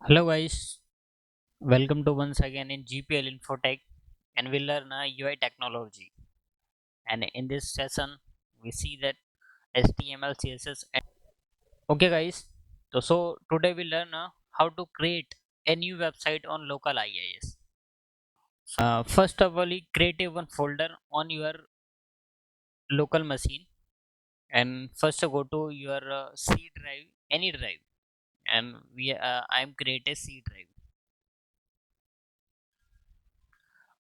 Hello guys, welcome to once again in GPLinfo-Tech and we learn UI technology. And in this session, we see that HTML, CSS. Okay guys, so today we learn how to create a new website on local IIS. First of all, you create a one folder on your local machine and first go to your C drive, any drive, and I'm create a C drive.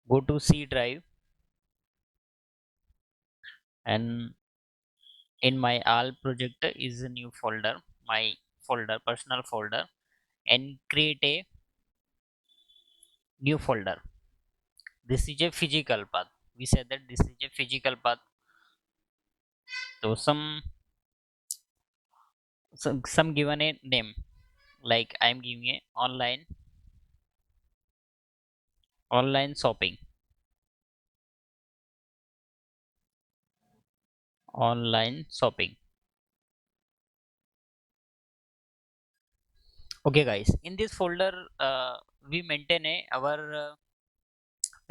Go to C drive and in my all project is a new folder, my folder, personal folder, and create a new folder. This is a physical path. We said that this is a physical path. So some given a name, like I'm giving a online shopping, online shopping. Okay guys, in this folder we maintain our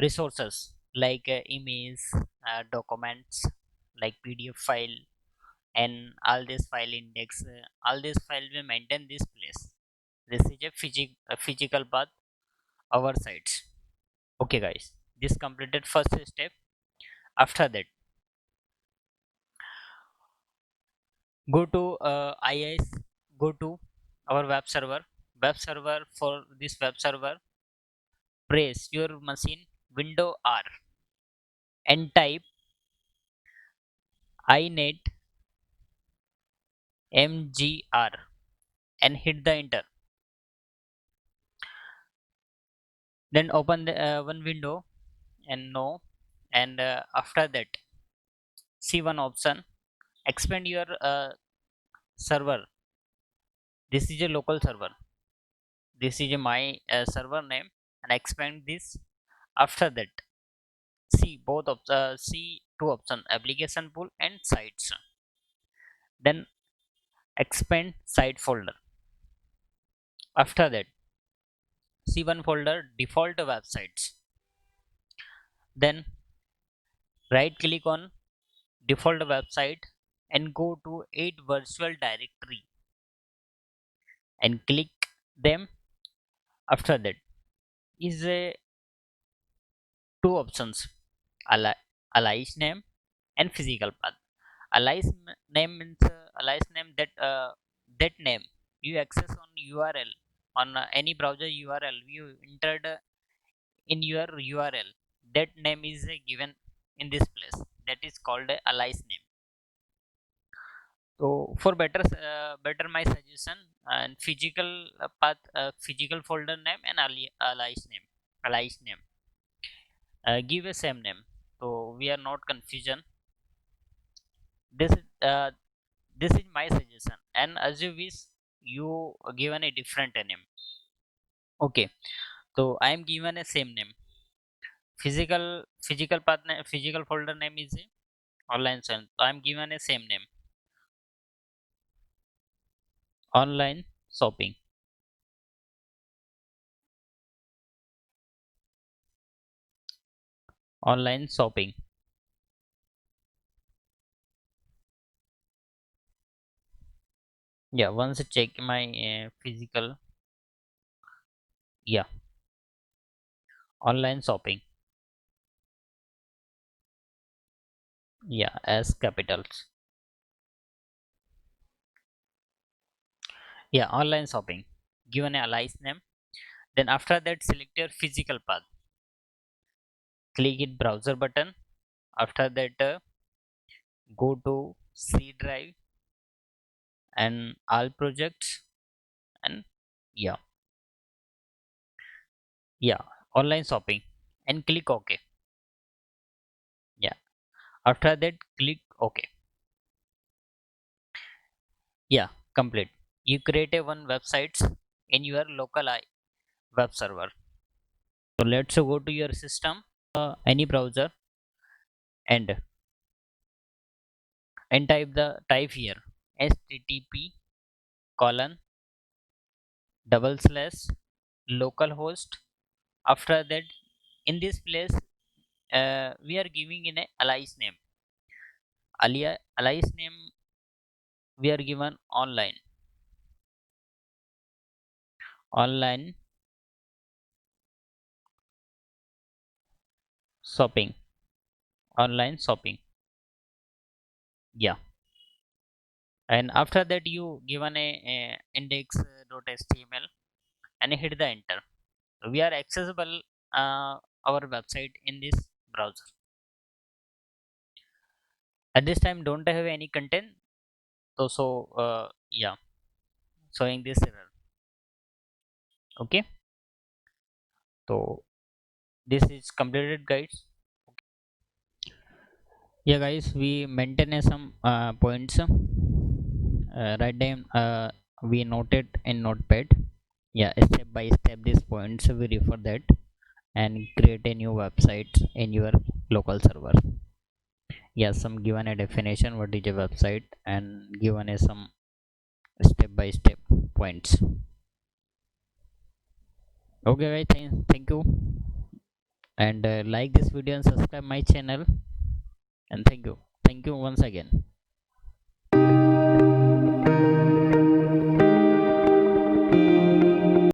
resources like image, documents like PDF file, and all this file index, all this file will maintain this place. This is a physical path our sites. Okay guys, this completed first step. After that, go to IIS, go to our web server. For this web server, press your machine window R and type inet mgr and hit the enter. Then open the one window and no, and after that see one option, expand your server. This is a local server, this is my server name, and expand this. After that, see both of see two options, application pool and sites. Then expand site folder. After that, see one folder, default websites. Then right click on default website and go to add virtual directory and click them. After that is a two options, alias name and physical path. Name means alias name, that name you access on URL, on any browser URL you entered in your URL. That name is given in this place, that is called alias name. So for better my suggestion, and physical path, physical folder name and alias name give a same name, so we are not confusion. this is uh, this is my suggestion, and as you wish, you given a different name. Okay, so I am given a same name. Physical path name, physical folder name is a online sale, so I am given a same name, online shopping. Online shopping. Yeah, once I check my physical. Yeah, online shopping. Yeah, as capitals. Yeah, online shopping, given a alias name. Then after that, select your physical path, click it browser button. After that, go to C drive and all projects, and yeah, yeah, online shopping, and click OK. Yeah, after that click OK. Yeah, complete. You create a one websites in your local web server. So let's go to your system, any browser, and type here http colon double slash localhost. After that, in this place, we are giving in a alias name. Alias name we are given online shopping, online shopping. Yeah, and after that you given a index.html and hit the enter. We are accessible our website in this browser. At this time, don't have any content. So yeah, showing this error. Okay, so this is completed, guys. Yeah, guys, we maintain some points. Write down. We noted in notepad. Yeah, step by step these points we refer that and create a new website in your local server. Yeah, some given a definition what is a website and given a some step by step points. Okay, guys, thank you, and like this video and subscribe my channel, and thank you once again.